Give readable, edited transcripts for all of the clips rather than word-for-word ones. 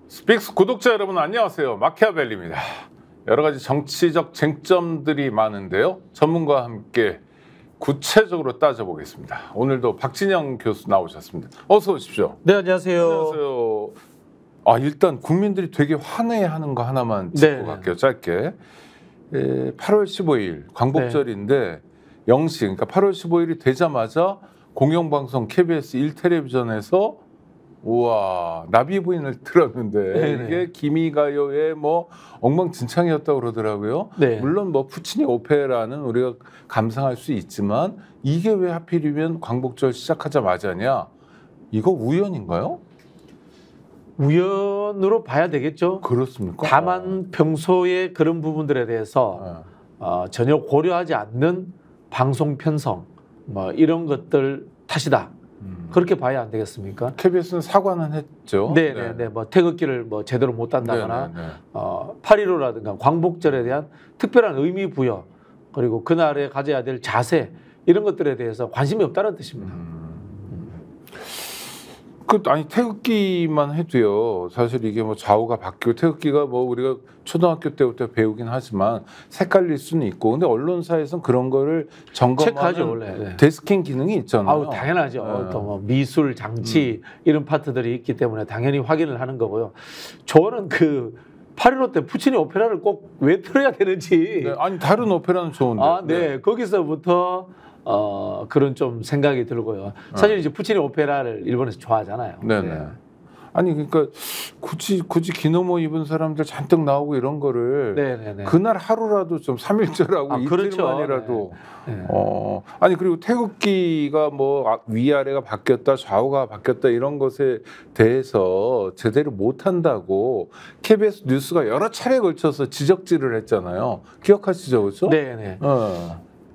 스픽스 구독자 여러분 안녕하세요. 마키아벨리입니다. 여러 가지 정치적 쟁점들이 많은데요. 전문가와 함께 구체적으로 따져보겠습니다. 오늘도 박진영 교수 나오셨습니다. 어서 오십시오. 네, 안녕하세요. 안녕하세요. 일단 국민들이 되게 환해하는 거 하나만 짚고 갈게요. 짧게. 8월 15일 광복절인데 0시, 그러니까 8월 15일이 되자마자 공영방송 KBS 1텔레비전에서 우와, 나비부인을 틀었는데 네네. 이게 기미가요의 뭐 엉망진창이었다고 그러더라고요. 네. 물론 뭐 푸치니 오페라는 우리가 감상할 수 있지만 이게 왜 하필이면 광복절 시작하자마자냐? 이거 우연인가요? 우연으로 봐야 되겠죠. 그렇습니까? 다만 평소에 그런 부분들에 대해서 전혀 고려하지 않는 방송 편성 뭐 이런 것들 탓이다. 그렇게 봐야 안 되겠습니까? KBS는 사과는 했죠. 네네네. 뭐 태극기를 뭐 제대로 못 단다거나 네네네. 8.15라든가 광복절에 대한 특별한 의미 부여 그리고 그날에 가져야 될 자세 이런 것들에 대해서 관심이 없다는 뜻입니다. 아니 태극기만 해도요. 사실 이게 뭐 좌우가 바뀌고 태극기가 뭐 우리가 초등학교 때부터 배우긴 하지만 색깔릴 수는 있고, 근데 언론사에서는 그런 거를 체크하죠, 점검하는 원래. 네. 데스킹 기능이 있잖아요. 아우 당연하죠. 네. 또 뭐 미술, 장치 이런 파트들이 있기 때문에 당연히 확인을 하는 거고요. 저는 그 8.15 때 푸치니 오페라를 꼭 왜 틀어야 되는지. 네, 아니 다른 오페라는 좋은데. 네. 거기서부터 그런 좀 생각이 들고요. 사실 이제 푸치니 오페라를 일본에서 좋아하잖아요. 네네. 네. 아니 그러니까 굳이 기노모 입은 사람들 잔뜩 나오고 이런 거를 네네네. 그날 하루라도 좀 3일절하고 이틀만이라도 네. 아니 그리고 태극기가 뭐 위아래가 바뀌었다 좌우가 바뀌었다 이런 것에 대해서 제대로 못한다고 KBS 뉴스가 여러 차례에 걸쳐서 지적질을 했잖아요. 기억하시죠, 그렇죠? 네네.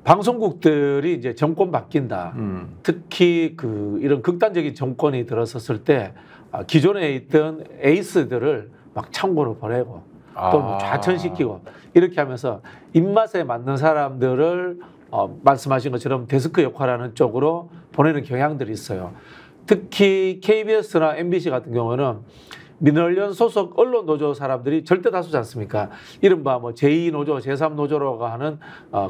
방송국들이 이제 정권 바뀐다. 특히 이런 극단적인 정권이 들어섰을 때 기존에 있던 에이스들을 막 창고로 보내고 또 뭐 좌천시키고 이렇게 하면서 입맛에 맞는 사람들을 말씀하신 것처럼 데스크 역할하는 쪽으로 보내는 경향들이 있어요. 특히 KBS나 MBC 같은 경우는 민원련 소속 언론 노조 사람들이 절대 다수지 않습니까? 이른바 뭐 제2노조, 제3노조라고 하는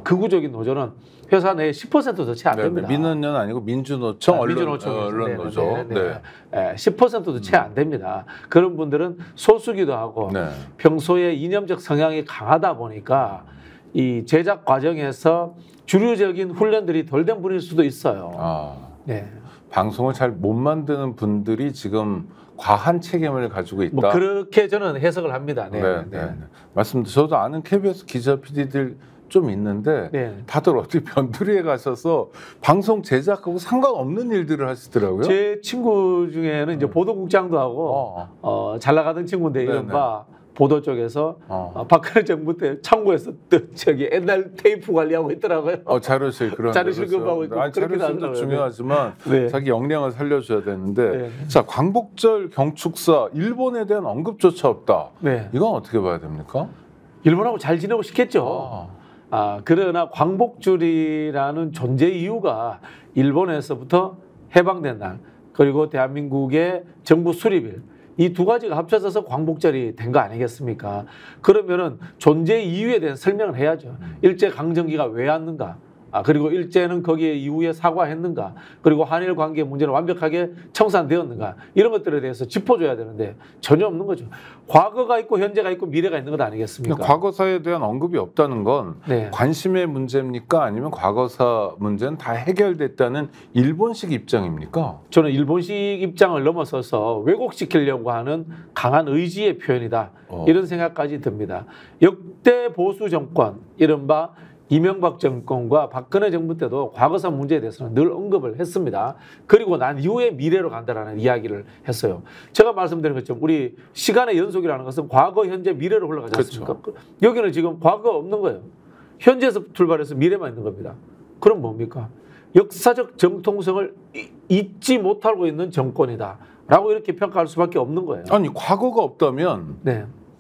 극우적인 노조는 회사 내에 10%도 채 안 됩니다. 민원련 아니고 민주노총, 언론노조. 네. 10%도 채 안 됩니다. 그런 분들은 소수기도 하고 평소에 이념적 성향이 강하다 보니까 이 제작 과정에서 주류적인 훈련들이 덜 된 분일 수도 있어요. 네. 방송을 잘 못 만드는 분들이 지금 과한 책임을 가지고 있다. 뭐 그렇게 저는 해석을 합니다. 네. 맞습니다. 저도 아는 KBS 기자 PD들 좀 있는데 다들 어디 변두리에 가셔서 방송 제작하고 상관없는 일들을 하시더라고요. 제 친구 중에는 이제 보도국장도 하고 잘 나가던 친구인데 이른바 보도 쪽에서 박근혜 정부 때 창고에서 저기 옛날 테이프 관리하고 있더라고요. 자료실 그런 자료 실급하고 있고 자료실도 중요하지만 자기 역량을 살려줘야 되는데 자, 광복절 경축사 일본에 대한 언급조차 없다. 이건 어떻게 봐야 됩니까? 일본하고 잘 지내고 싶겠죠. 그러나 광복절이라는 존재 이유가 일본에서부터 해방된 날 그리고 대한민국의 정부 수립일 이 두 가지가 합쳐져서 광복절이 된 거 아니겠습니까? 그러면은 존재 이유에 대한 설명을 해야죠. 일제 강점기가 왜 왔는가? 그리고 일제는 거기에 이후에 사과했는가? 그리고 한일 관계 문제는 완벽하게 청산되었는가? 이런 것들에 대해서 짚어줘야 되는데 전혀 없는 거죠. 과거가 있고 현재가 있고 미래가 있는 것 아니겠습니까? 과거사에 대한 언급이 없다는 건 관심의 문제입니까? 아니면 과거사 문제는 다 해결됐다는 일본식 입장입니까? 저는 일본식 입장을 넘어서서 왜곡시키려고 하는 강한 의지의 표현이다. 이런 생각까지 듭니다. 역대 보수 정권, 이른바 이명박 정권과 박근혜 정부 때도 과거사 문제에 대해서는 늘 언급을 했습니다. 그리고 난 이후에 미래로 간다라는 이야기를 했어요. 제가 말씀드린 것처럼 우리 시간의 연속이라는 것은 과거, 현재, 미래로 흘러가지 않습니까? 여기는 지금 과거가 없는 거예요. 현재에서 출발해서 미래만 있는 겁니다. 그럼 뭡니까? 역사적 정통성을 잊지 못하고 있는 정권이다 라고 이렇게 평가할 수밖에 없는 거예요. 아니 과거가 없다면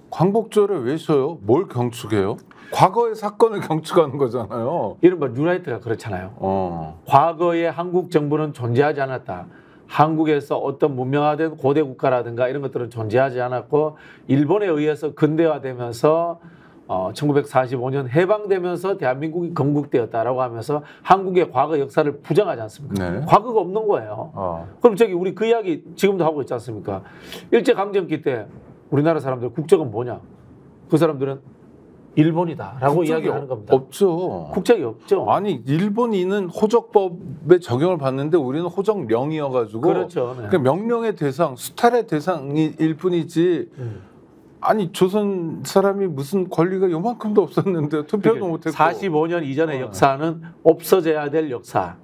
광복절에 왜 쉬어요? 뭘 경축해요? 과거의 사건을 경축하는 거잖아요. 이른바 뉴라이트가 그렇잖아요. 과거에 한국 정부는 존재하지 않았다. 한국에서 어떤 문명화된 고대 국가라든가 이런 것들은 존재하지 않았고 일본에 의해서 근대화되면서 1945년 해방되면서 대한민국이 건국되었다라고 하면서 한국의 과거 역사를 부정하지 않습니까? 네. 과거가 없는 거예요. 그럼 저기 우리 그 이야기 지금도 하고 있지 않습니까? 일제강점기 때 우리나라 사람들 국적은 뭐냐? 그 사람들은 일본이다라고 이야기하는 겁니다. 없죠. 국적이 없죠. 아니 일본인은 호적법에 적용을 받는데 우리는 호적령이어가지고 그렇죠. 네. 그러니까 명령의 대상, 수탈의 대상일 뿐이지. 아니 조선 사람이 무슨 권리가 요만큼도 없었는데 투표도 못했고 45년 이전의 역사는 없어져야 될 역사.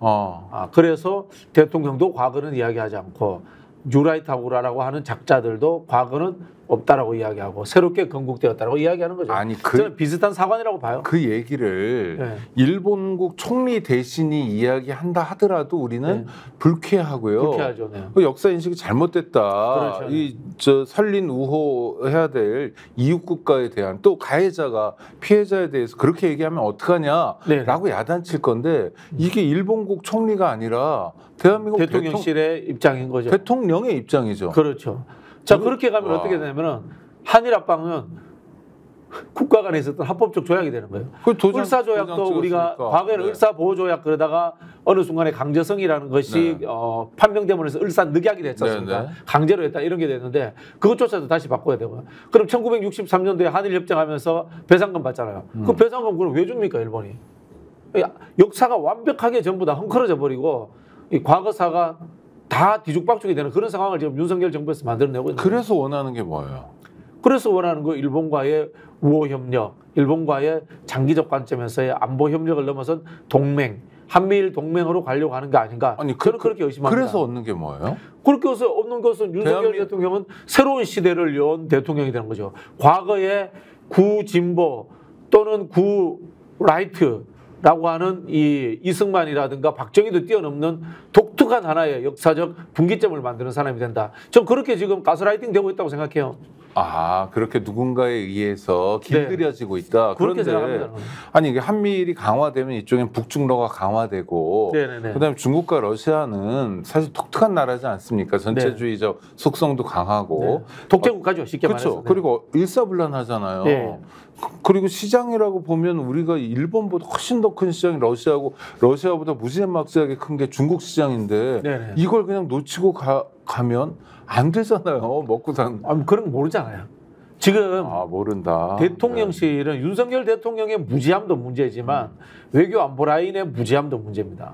그래서 대통령도 과거는 이야기하지 않고 뉴라이트하고라고 하는 작자들도 과거는 없다라고 이야기하고 새롭게 건국되었다라고 이야기하는 거죠. 아니 저는 비슷한 사관이라고 봐요. 그 얘기를 네. 일본국 총리 대신이 이야기한다 하더라도 우리는 불쾌하고요. 불쾌하죠. 네. 그 역사 인식이 잘못됐다. 그렇죠. 저 살린 우호해야 될 이웃 국가에 대한 또 가해자가 피해자에 대해서 그렇게 얘기하면 어떡하냐라고 네. 야단칠 건데 이게 일본국 총리가 아니라 대한민국 대통령실의 입장인 거죠. 대통령의 입장이죠. 그렇죠. 자 그렇게 가면 어떻게 되냐면은 한일 합방은 국가 간에 있었던 합법적 조약이 되는 거예요. 을사조약도 우리가 과거에는 네. 을사보호조약 그러다가 어느 순간에 강제성이라는 것이 네. 판명되면서 을사늑약이 됐지 않습니까? 네, 네. 강제로 했다 이런 게 됐는데 그것조차도 다시 바꿔야 되고요. 그럼 1963년도에 한일협정하면서 배상금 받잖아요. 그 배상금 그럼 왜 줍니까 일본이? 역사가 완벽하게 전부 다 헝클어져 버리고 이 과거사가 다 뒤죽박죽이 되는 그런 상황을 지금 윤석열 정부에서 만들어내고 있는 거예요. 그래서 원하는 게 뭐예요? 그래서 원하는 거 일본과의 우호 협력, 일본과의 장기적 관점에서의 안보 협력을 넘어선 동맹, 한미일 동맹으로 가려고 하는 게 아닌가? 아니, 저는 그렇게 의심합니다. 그래서 얻는 게 뭐예요? 그렇게 해서 얻는 것은 윤석열 대통령은 새로운 시대를 연 대통령이 되는 거죠. 과거의 구진보 또는 구라이트라고 하는 이 이승만이라든가 박정희도 뛰어넘는 독특한 하나의 역사적 분기점을 만드는 사람이 된다. 전 그렇게 지금 가스라이팅 되고 있다고 생각해요. 아, 그렇게 누군가에 의해서 길들여지고 있다. 그렇게 그런데 생각합니다. 아니 이게 한미일이 강화되면 이쪽엔 북중러가 강화되고 네네네. 그다음에 중국과 러시아는 사실 독특한 나라지 않습니까? 전체주의적 속성도 강하고 독재국가죠. 쉽게 그렇죠. 말해서. 그리고 일사불란하잖아요. 네. 그리고 시장이라고 보면 우리가 일본보다 훨씬 더 큰 시장이 러시아고 러시아보다 무지막지하게 큰 게 중국 시장인데 네네. 이걸 그냥 놓치고 가면 안 되잖아요. 먹고 산. 그런 거 모르잖아요. 지금 모른다. 대통령실은 윤석열 대통령의 무지함도 문제지만 외교 안보 라인의 무지함도 문제입니다.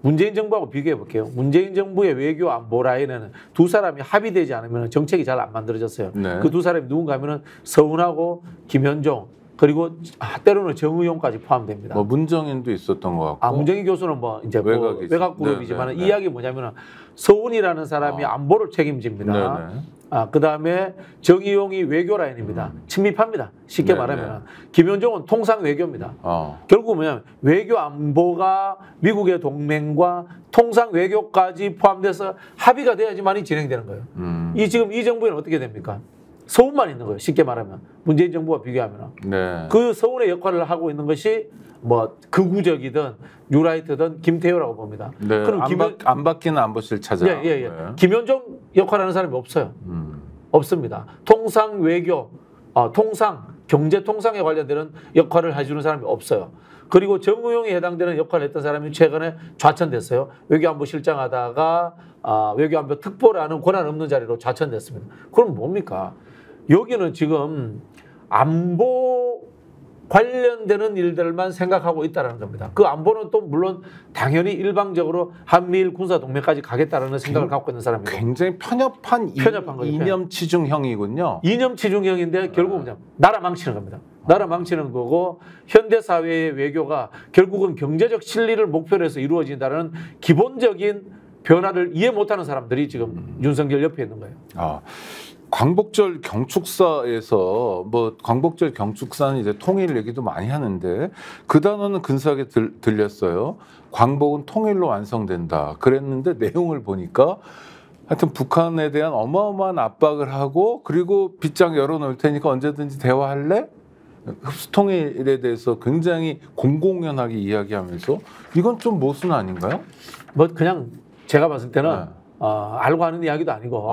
문재인 정부하고 비교해 볼게요. 문재인 정부의 외교 안보 라인에는 두 사람이 합의되지 않으면 정책이 잘 안 만들어졌어요. 네. 그 두 사람이 누군가 하면은 서훈하고 김현종 그리고 때로는 정의용까지 포함됩니다. 뭐 문정인도 있었던 것 같고. 문정인 교수는 뭐 이제 외곽이죠. 외곽 그룹이지만 네, 네, 이 이야기 뭐냐면은 서훈이라는 사람이 안보를 책임집니다. 네, 네. 그다음에 정의용이 외교 라인입니다. 친밀합니다. 쉽게 네, 말하면 김현종은 통상 외교입니다. 결국 뭐냐면 외교 안보가 미국의 동맹과 통상 외교까지 포함돼서 합의가 돼야지만이 진행되는 거예요. 지금 이 정부에는 어떻게 됩니까? 서훈만 있는 거예요. 쉽게 말하면 문재인 정부와 비교하면 네. 그 서훈의 역할을 하고 있는 것이 뭐 극우적이든 뉴라이트든 김태효라고 봅니다. 네. 그럼 안 바뀌는 안보실 찾아. 네. 김현종 역할하는 사람이 없어요. 없습니다. 통상 외교, 통상 경제 통상에 관련되는 역할을 해주는 사람이 없어요. 그리고 정의용에 해당되는 역할을 했던 사람이 최근에 좌천됐어요. 외교안보실장 하다가 외교안보 특보라는 권한 없는 자리로 좌천됐습니다. 그럼 뭡니까? 여기는 지금 안보 관련되는 일들만 생각하고 있다는 겁니다. 그 안보는 또 물론 당연히 일방적으로 한미일 군사동맹까지 가겠다는 생각을 갖고 있는 사람이고 굉장히 편협한 이념치중형이군요. 이념치중형인데 결국 뭐냐 나라 망치는 겁니다. 나라 망치는 거고 현대사회의 외교가 결국은 경제적 실리를 목표로 해서 이루어진다는 기본적인 변화를 이해 못하는 사람들이 지금 윤석열 옆에 있는 거예요. 광복절 경축사에서 뭐 광복절 경축사는 이제 통일 얘기도 많이 하는데 그 단어는 근사하게 들렸어요. 광복은 통일로 완성된다. 그랬는데 내용을 보니까 하여튼 북한에 대한 어마어마한 압박을 하고 그리고 빗장 열어놓을 테니까 언제든지 대화할래? 흡수통일에 대해서 굉장히 공공연하게 이야기하면서 이건 좀 모순 아닌가요? 뭐 그냥 제가 봤을 때는 알고 하는 이야기도 아니고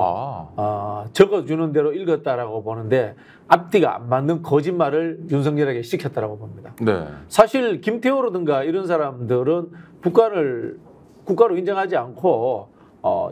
적어주는 대로 읽었다라고 보는데 앞뒤가 안 맞는 거짓말을 윤석열에게 시켰다라고 봅니다. 네. 사실 김태호라든가 이런 사람들은 북한을 국가로 인정하지 않고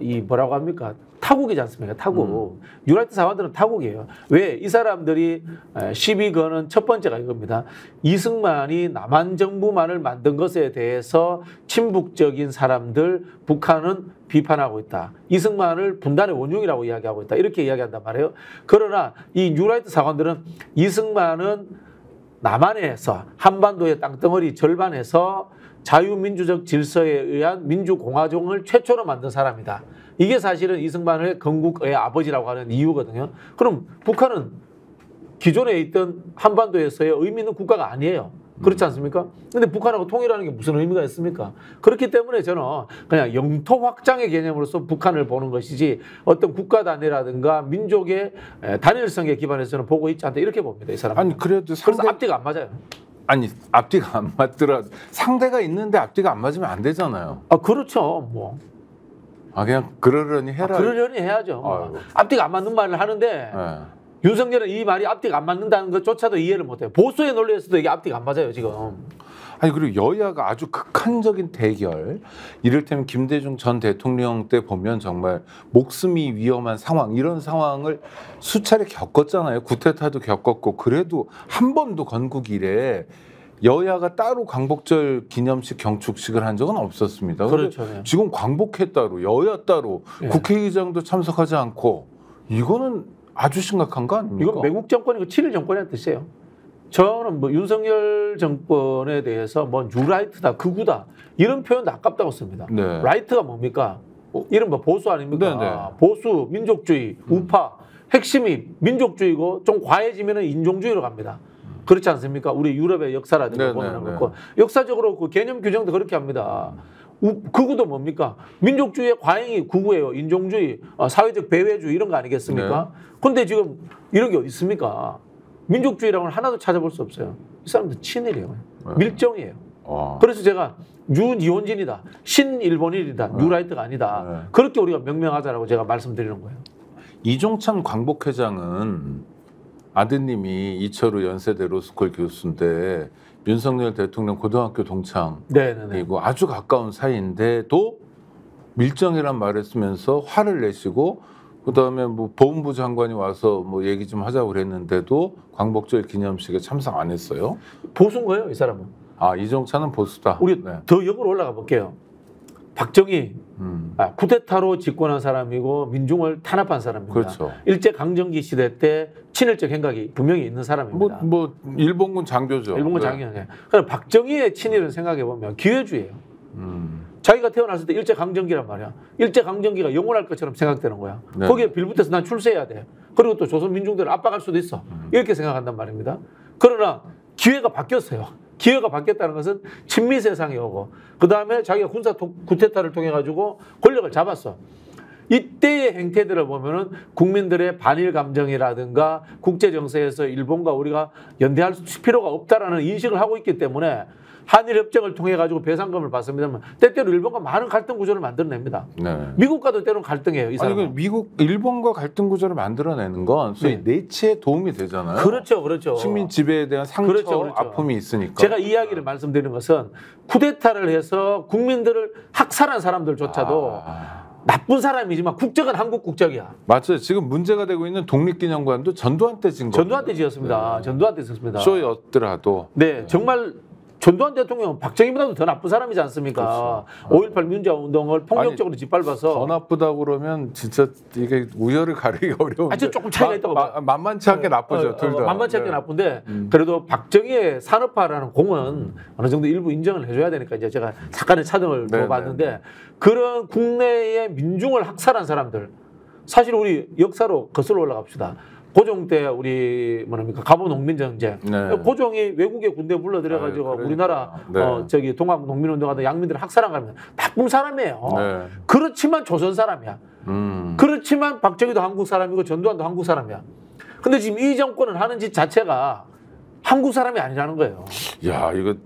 이 뭐라고 합니까? 타국이지 않습니까? 타국. 유라이트 사관들은 타국이에요. 왜? 이 사람들이 시비 거는 첫 번째가 이겁니다. 이승만이 남한 정부만을 만든 것에 대해서 친북적인 사람들 북한은 비판하고 있다. 이승만을 분단의 원흉이라고 이야기하고 있다. 이렇게 이야기한단 말이에요. 그러나 이 유라이트 사관들은 이승만은 남한에서 한반도의 땅덩어리 절반에서 자유민주적 질서에 의한 민주공화정을 최초로 만든 사람이다. 이게 사실은 이승만의 건국의 아버지라고 하는 이유거든요. 그럼 북한은 기존에 있던 한반도에서의 의미 있는 국가가 아니에요. 그렇지 않습니까? 근데 북한하고 통일하는 게 무슨 의미가 있습니까? 그렇기 때문에 저는 그냥 영토 확장의 개념으로서 북한을 보는 것이지 어떤 국가 단위라든가 민족의 단일성에 기반해서는 보고 있지 않다. 이렇게 봅니다. 이 사람은. 아니 그래도 그래서 앞뒤가 안 맞아요. 아니 앞뒤가 안 맞더라. 상대가 있는데 앞뒤가 안 맞으면 안 되잖아요. 그렇죠. 뭐. 그냥 그러려니 해라. 그러려니 해야죠. 앞뒤가 안 맞는 말을 하는데 네. 윤석열은 이 말이 앞뒤가 안 맞는다는 것조차도 이해를 못해요. 보수의 논리에서도 이게 앞뒤가 안 맞아요, 지금. 아니 그리고 여야가 아주 극한적인 대결, 이를테면 김대중 전 대통령 때 보면 정말 목숨이 위험한 상황, 이런 상황을 수차례 겪었잖아요. 쿠데타도 겪었고. 그래도 한 번도 건국 이래 여야가 따로 광복절 기념식 경축식을 한 적은 없었습니다. 그렇죠. 지금 광복회 따로, 여야 따로, 국회의장도 참석하지 않고, 이거는 아주 심각한 거 아닙니까? 이건 매국 정권이고 7일 정권이라는 뜻이에요. 저는 뭐 윤석열 정권에 대해서 뭐 뉴라이트다, 극우다 이런 표현도 아깝다고 씁니다. 네. 라이트가 뭡니까? 이른바 보수 아닙니까? 네, 네. 보수, 민족주의, 우파, 핵심이 민족주의고 좀 과해지면 인종주의로 갑니다. 그렇지 않습니까? 우리 유럽의 역사라든가 보면 그렇고 역사적으로 그 개념 규정도 그렇게 합니다. 극우도 뭡니까? 민족주의의 과잉이 극우예요. 인종주의, 사회적 배회주의 이런 거 아니겠습니까? 근데 지금 이런 게 어디 있습니까? 민족주의라고는 하나도 찾아볼 수 없어요. 이 사람들 친일이에요. 밀정이에요. 그래서 제가 뉴니혼진이다, 신일본인이다, 뉴라이트가 아니다. 그렇게 우리가 명명하자라고 제가 말씀드리는 거예요. 이종찬 광복회장은 아드님이 이철우 연세대 로스쿨 교수인데 윤석열 대통령 고등학교 동창이고 아주 가까운 사이인데도 밀정이란 말을 쓰면서 화를 내시고, 그다음에 뭐 보훈부 장관이 와서 뭐 얘기 좀 하자고 그랬는데도 광복절 기념식에 참석 안 했어요. 보수인 거예요, 이 사람은. 이종찬은 보수다. 우리 더 역으로 올라가 볼게요. 박정희 쿠데타로 집권한 사람이고 민중을 탄압한 사람입니다. 그렇죠. 일제 강점기 시대 때 친일적 행각이 분명히 있는 사람입니다. 뭐 일본군 장교죠. 일본군 장교네. 그럼 박정희의 친일은 생각해 보면 기회주의예요. 자기가 태어났을 때 일제 강점기란 말이야. 일제 강점기가 영원할 것처럼 생각되는 거야. 거기에 빌붙어서 난 출세해야 돼. 그리고 또 조선 민중들을 압박할 수도 있어. 이렇게 생각한단 말입니다. 그러나 기회가 바뀌었어요. 기회가 바뀌었다는 것은 친미 세상이 오고, 그 다음에 자기가 군사 쿠데타를 통해 가지고 권력을 잡았어. 이때의 행태들을 보면은 국민들의 반일 감정이라든가 국제 정세에서 일본과 우리가 연대할 필요가 없다라는 인식을 하고 있기 때문에 한일 협정을 통해 가지고 배상금을 받습니다만 때때로 일본과 많은 갈등 구조를 만들어냅니다. 미국과도 때로는 갈등해요. 이 사람은. 일본과 갈등 구조를 만들어내는 건 소위 내치에 도움이 되잖아요. 그렇죠. 식민 지배에 대한 상처, 그렇죠. 아픔이 있으니까. 제가 이 이야기를 말씀드리는 것은 쿠데타를 해서 국민들을 학살한 사람들조차도 나쁜 사람이지만 국적은 한국 국적이야. 맞아요. 지금 문제가 되고 있는 독립기념관도 전두환 때 진 거예요. 전두환 때 지었습니다. 전두환 때 지었습니다. 쇼였더라도. 정말 전두환 대통령은 박정희보다도 더 나쁜 사람이지 않습니까? 그렇죠. 5.18 민주화 운동을 폭력적으로 짓밟아서. 더 나쁘다고 그러면 진짜 이게 우열을 가리기 어려운데. 아주 조금 차이가 있다고. 만만치 않게 나쁘죠. 둘 다. 만만치 않게 나쁜데 그래도 박정희의 산업화라는 공은 어느 정도 일부 인정을 해줘야 되니까 이제 제가 사건의 차등을 둬봤는데 그런 국내의 민중을 학살한 사람들, 사실 우리 역사로 거슬러 올라갑시다. 고종 때 우리 뭐랍니까 갑오 농민전쟁, 고종이 외국의 군대 불러들여가지고 우리나라 동학 농민운동하던 양민들을 학살한 거면 나쁜 사람이에요. 그렇지만 조선 사람이야. 그렇지만 박정희도 한국 사람이고 전두환도 한국 사람이야. 근데 지금 이 정권은 하는 짓 자체가 한국 사람이 아니라는 거예요. 야, 이거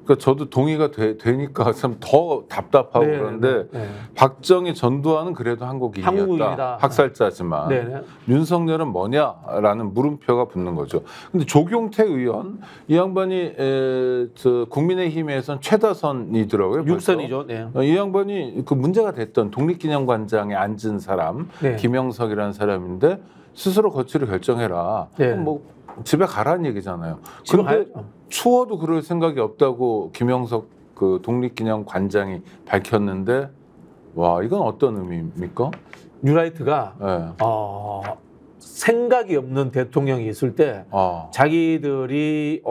그러니까 저도 동의가 되니까 참 더 답답하고 네, 그런데 네. 박정희 전두환은 그래도 한국인이었다. 한국인이다. 학살자지만 네, 네. 윤석열은 뭐냐라는 물음표가 붙는 거죠. 근데 조경태 의원 이 양반이 저 국민의힘에선 최다선이더라고요. 벌써. 6선이죠. 네. 이 양반이 그 문제가 됐던 독립기념관장에 앉은 사람 네. 김영석이라는 사람인데 스스로 거취를 결정해라. 네. 그럼 뭐 집에 가라는 얘기잖아요. 집에 근데 가야죠. 추워도 그럴 생각이 없다고 김영석 그 독립기념관장이 밝혔는데 와 이건 어떤 의미입니까? 뉴라이트가 네. 생각이 없는 대통령이 있을 때 자기들이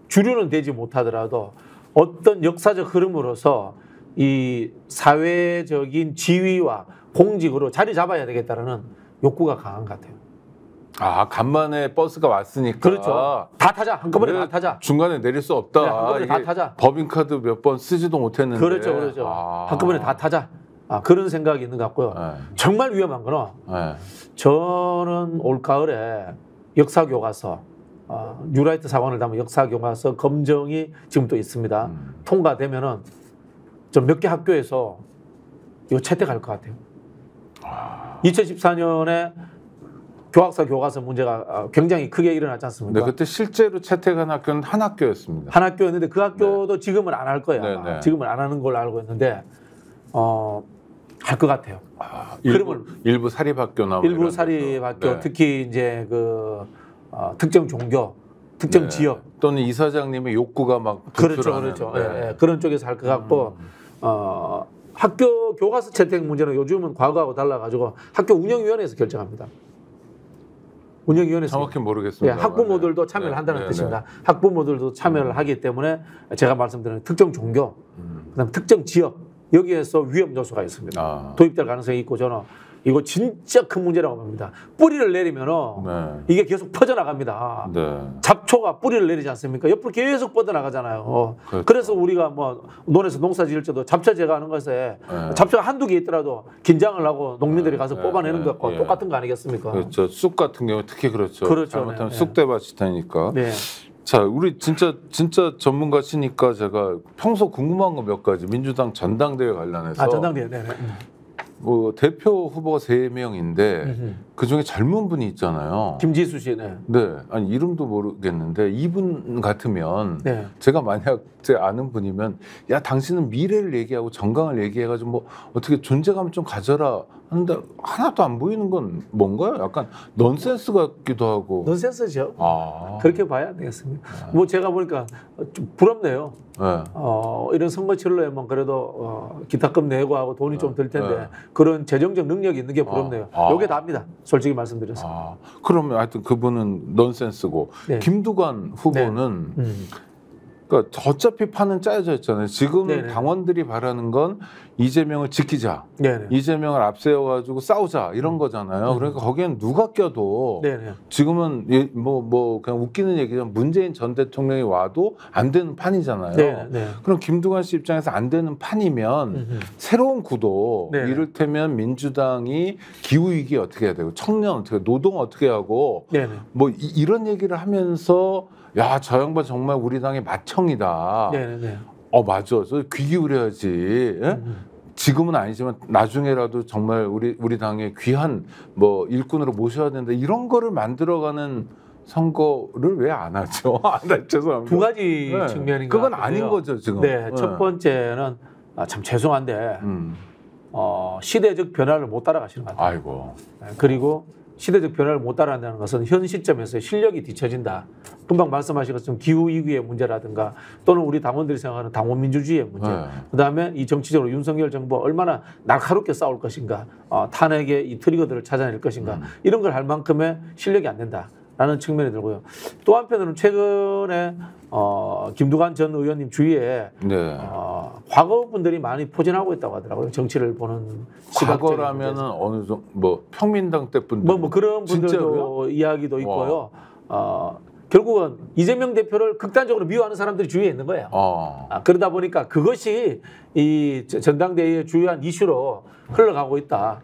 주류는 되지 못하더라도 어떤 역사적 흐름으로서 이 사회적인 지위와 공직으로 자리 잡아야 되겠다라는 욕구가 강한 것 같아요. 간만에 버스가 왔으니까. 그렇죠. 다 타자. 한꺼번에 왜 다 타자. 중간에 내릴 수 없다. 네, 한꺼번에 다 이게 타자. 법인카드 몇 번 쓰지도 못했는데. 그렇죠. 한꺼번에 다 타자. 그런 생각이 있는 것 같고요. 네. 정말 위험한 거는 네. 저는 올가을에 역사교과서 뉴라이트 사관을 담은 역사교과서 검정이 지금 또 있습니다. 통과되면은 좀 몇 개 학교에서 이거 채택할 것 같아요. 2014년에 교학사 교과서 문제가 굉장히 크게 일어났지 않습니까? 네, 그때 실제로 채택한 학교는 한 학교였습니다. 한 학교였는데 그 학교도 지금은 안 할 거예요. 네, 네. 지금은 안 하는 걸로 알고 있는데 할 것 같아요. 일부 사립학교나 일부 사립학교 네. 특히 이제 그 특정 종교, 특정 네. 지역 또는 이사장님의 욕구가 막 그렇죠. 네. 예, 그런 쪽에서 할 것 같고 학교 교과서 채택 문제는 요즘은 과거하고 달라가지고 학교 운영위원회에서 결정합니다. 운영위원회에서 정확히 모르겠습니다. 예, 학부모들도 참여를 한다는 뜻입니다. 학부모들도 참여를 하기 때문에 제가 말씀드린 특정 종교, 그다음 특정 지역 여기에서 위험 요소가 있습니다. 도입될 가능성이 있고 저는 이거 진짜 큰 문제라고 봅니다. 뿌리를 내리면은 이게 계속 퍼져나갑니다. 네. 잡초가 뿌리를 내리지 않습니까? 옆으로 계속 뻗어나가잖아요. 그렇죠. 그래서 우리가 뭐 논에서 농사 지을 때도 잡초 제거하는 것에 잡초가 한두 개 있더라도 긴장을 하고 농민들이 가서 뽑아내는 것과 똑같은 거 아니겠습니까? 그렇죠. 쑥 같은 경우 특히 그렇죠. 잘못하면 쑥대밭이 되니까. 네. 자, 우리 진짜 전문가시니까 제가 평소 궁금한 거 몇 가지 민주당 전당대회 관련해서 전당대회. 네. 뭐 대표 후보가 3명인데 그 중에 젊은 분이 있잖아요. 김지수 씨. 네. 네, 아니 이름도 모르겠는데 이분 같으면 네. 제가 만약 제 아는 분이면 야 당신은 미래를 얘기하고 정강을 얘기해가지고 뭐 어떻게 존재감 좀 가져라 하는데 하나도 안 보이는 건 뭔가요? 약간 넌센스 같기도 하고. 넌센스죠. 그렇게 봐야 되겠습니다. 뭐 제가 보니까 좀 부럽네요. 네. 이런 선거 치르려면 그래도 기타금 내고 하고 돈이 좀 들 텐데 그런 재정적 능력이 있는 게 부럽네요. 요게 답니다. 솔직히 말씀드려서. 그러면 하여튼 그분은 넌센스고 네. 김두관 후보는 그러니까 어차피 판은 짜여져 있잖아요. 지금 네네. 당원들이 바라는 건 이재명을 지키자. 네네. 이재명을 앞세워가지고 싸우자 이런 거잖아요. 그러니까 거기엔 누가 껴도 네네. 지금은 뭐 그냥 웃기는 얘기지만 문재인 전 대통령이 와도 안 되는 판이잖아요. 네네. 그럼 김두관 씨 입장에서 안 되는 판이면 새로운 구도 네네. 이를테면 민주당이 기후위기 어떻게 해야 되고 청년 어떻게 노동 어떻게 하고 네네. 뭐 이런 얘기를 하면서 야, 저 양반 정말 우리 당의 맏형이다. 네네. 맞아. 저 귀 기울여야지. 예? 지금은 아니지만 나중에라도 정말 우리 당의 귀한 뭐 일꾼으로 모셔야 된다. 이런 거를 만들어가는 선거를 왜 안 하죠? 죄송합니다. 두 가지 측면인 것 그건 같고요. 아닌 거죠, 지금. 네. 첫 번째는 참 죄송한데 시대적 변화를 못 따라가시는 것 같아요. 아이고. 그리고 시대적 변화를 못 따라간다는 것은 현 시점에서 실력이 뒤처진다. 금방 말씀하신 것처럼 기후위기의 문제라든가 또는 우리 당원들이 생각하는 당원민주주의의 문제. 그다음에 이 정치적으로 윤석열 정부가 얼마나 날카롭게 싸울 것인가. 탄핵의 이 트리거들을 찾아낼 것인가. 이런 걸 할 만큼의 실력이 안 된다라는 측면이 들고요. 또 한편으로는 최근에 김두관 전 의원님 주위에 과거 분들이 많이 포진하고 있다고 하더라고요. 정치를 보는 과거라면은 어느 정도 뭐 평민당 때 분들 뭐 그런 분들도 진짜로요? 이야기도 있고요. 결국은 이재명 대표를 극단적으로 미워하는 사람들이 주위에 있는 거예요. 그러다 보니까 그것이 이 전당대회의 주요한 이슈로 흘러가고 있다.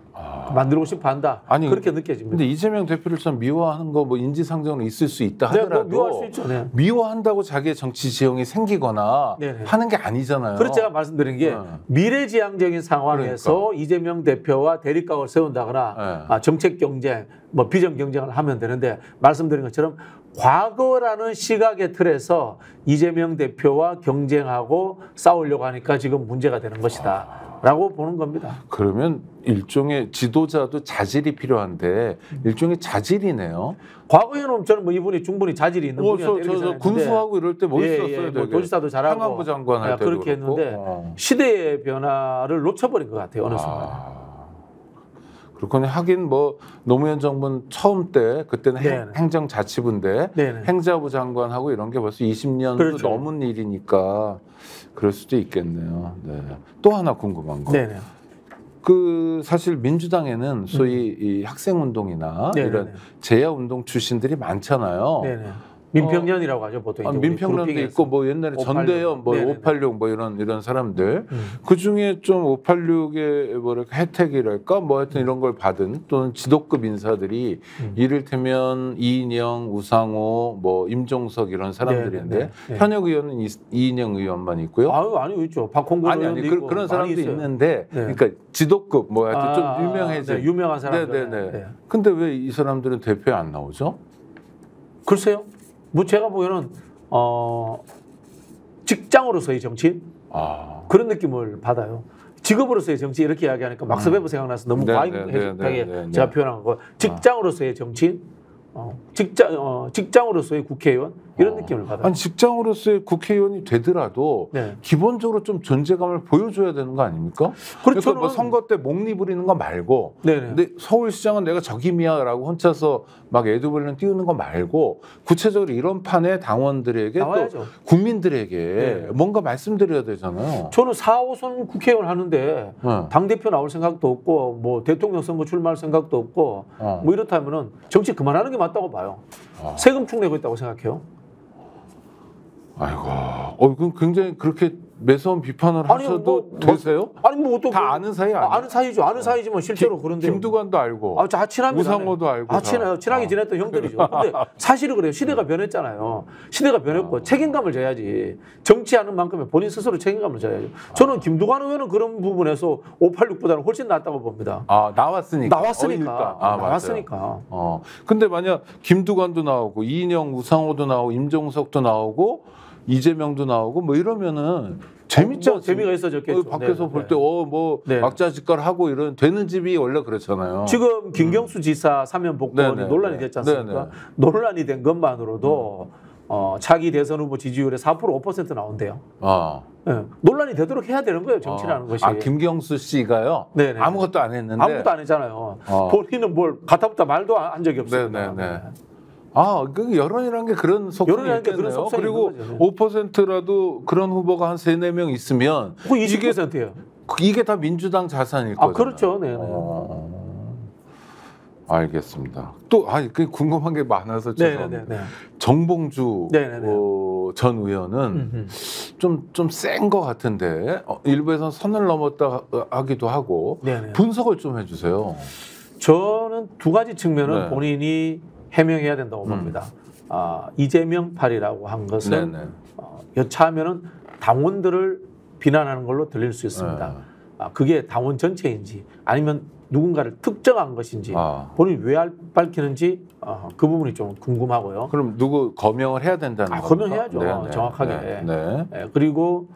만들고 싶어 한다. 아니, 그렇게 느껴집니다. 근데 이재명 대표를 좀 미워하는 거 뭐 인지상정은 있을 수 있다 하더라도 미워할 수 있죠. 네. 미워한다고 자기의 정치 지형이 생기거나 네네. 하는 게 아니잖아요. 그래서 제가 말씀드린 게 미래지향적인 상황에서 그러니까. 이재명 대표와 대립각을 세운다거나 정책 경쟁, 뭐 비전 경쟁을 하면 되는데 말씀드린 것처럼 과거라는 시각의 틀에서 이재명 대표와 경쟁하고 싸우려고 하니까 지금 문제가 되는 것이다. 라고 보는 겁니다. 그러면 일종의 지도자도 자질이 필요한데 일종의 자질이네요. 과거에는 저는 뭐 이분이 충분히 자질이 있는 분이었는데 저 군수하고 이럴 때 멋있었어요. 뭐 도지사도 잘하고 행안부 장관 할 때도 그렇게 그렇고. 했는데 시대의 변화를 놓쳐버린 것 같아요. 어느 순간. 그렇군요. 하긴 뭐 노무현 정부는 처음 때 그때는 네네. 행정자치부인데 네네. 행자부 장관하고 이런 게 벌써 20년도 그렇죠. 넘은 일이니까 그럴 수도 있겠네요. 네. 또 하나 궁금한 거. 네네. 그 사실 민주당에는 소위 이 학생운동이나 네네네. 이런 제야운동 출신들이 많잖아요. 네네. 민평년이라고 하죠 보통. 이제 우리 민평년도 그룹핑에서. 있고 뭐 옛날에 586. 전대현 뭐 네네네. 586 뭐 이런 사람들 그 중에 좀 586의 뭐랄까 혜택이랄까 뭐 하여튼 이런 걸 받은 또는 지도급 인사들이 이를테면 이인영, 우상호, 뭐 임종석 이런 사람들인데 네네네. 네. 현역 의원은 이인영 의원만 있고요. 아니요 있죠. 박홍근 의원도 있고 그런 사람도 많이 있어요. 있는데 네. 그러니까 지도급 뭐 하여튼 좀 유명해진 네, 유명한 사람들. 네네네. 네. 근데 왜 이 사람들은 대표에 안 나오죠? 글쎄요. 뭐 제가 보기에는 직장으로서의 정치인 그런 느낌을 받아요. 직업으로서의 정치 이렇게 이야기하니까 막스 베버 생각나서 너무 과잉하게 제가 표현한 거. 직장으로서의 정치인, 직장으로서의 국회의원 이런 느낌을 받아요. 아니 직장으로서의 국회의원이 되더라도 네. 기본적으로 좀 존재감을 보여줘야 되는 거 아닙니까? 그렇죠. 그러니까 뭐 선거 때 목리 부리는 거 말고, 네네. 근데 서울시장은 내가 적임이야라고 혼자서 막 애도벌는 띄우는 거 말고 구체적으로 이런 판에 당원들에게 나와야죠. 또 국민들에게 네. 뭔가 말씀드려야 되잖아요. 저는 4, 5선 국회의원 하는데 네. 당대표 나올 생각도 없고 뭐 대통령 선거 출마할 생각도 없고 뭐 이렇다면은 정치 그만하는 게 맞다고 봐요. 세금 축내고 있다고 생각해요. 아이고, 그럼 굉장히 그렇게 매서운 비판을 하셔도 되세요? 아니 뭐 어떻게 다 아는 사이 아니에요? 아는 사이죠. 아는 사이지만 실제로 그런데 김두관도 알고, 다 친합니다. 우상호도 알고, 친하게 지냈던 형들이죠. 근데 사실은 그래요. 시대가 변했잖아요. 시대가 변했고 책임감을 져야지. 정치하는 만큼의 본인 스스로 책임감을 져야죠. 저는 김두관 의원은 그런 부분에서 586보다는 훨씬 낫다고 봅니다. 나왔으니까. 나왔으니까. 나왔으니까. 근데 만약 김두관도 나오고 이인영, 우상호도 나오고 임종석도 나오고 이재명도 나오고 뭐 이러면은 재밌지 않습니까? 재미가 있어졌겠죠. 밖에서 볼 때 막자지껄 하고 이런 되는 집이 원래 그렇잖아요. 지금 김경수 지사 사면 복권이 네네. 논란이 됐지 않습니까? 네네. 논란이 된 것만으로도 차기 대선 후보 지지율에 4% 5% 나온대요. 네. 논란이 되도록 해야 되는 거예요. 정치라는 것이. 김경수 씨가요? 네네. 아무것도 안 했는데. 아무것도 안 했잖아요. 본인은 뭘 가타부타 말도 한 적이 없습니다. 네네네. 그 여론이라는 게 그런 속성이 있겠네요. 그리고 5%라도 그런 후보가 한 3, 4명 있으면 그 20%예요. 이게 다 민주당 자산일 거잖아요. 그렇죠. 네. 알겠습니다. 또 궁금한 게 많아서 죄송합니다. 정봉주 전 의원은 좀 센 것 같은데 일부에서는 선을 넘었다 하기도 하고 분석을 좀 해주세요. 저는 두 가지 측면은 본인이 해명해야 된다고 봅니다. 이재명팔이라고 한 것은 여차하면은 당원들을 비난하는 걸로 들릴 수 있습니다. 그게 당원 전체인지 아니면 누군가를 특정한 것인지 본인이 왜 밝히는지 그 부분이 좀 궁금하고요. 그럼 누구 거명을 해야 된다는 겁니까? 거명해야죠. 정확하게. 그리고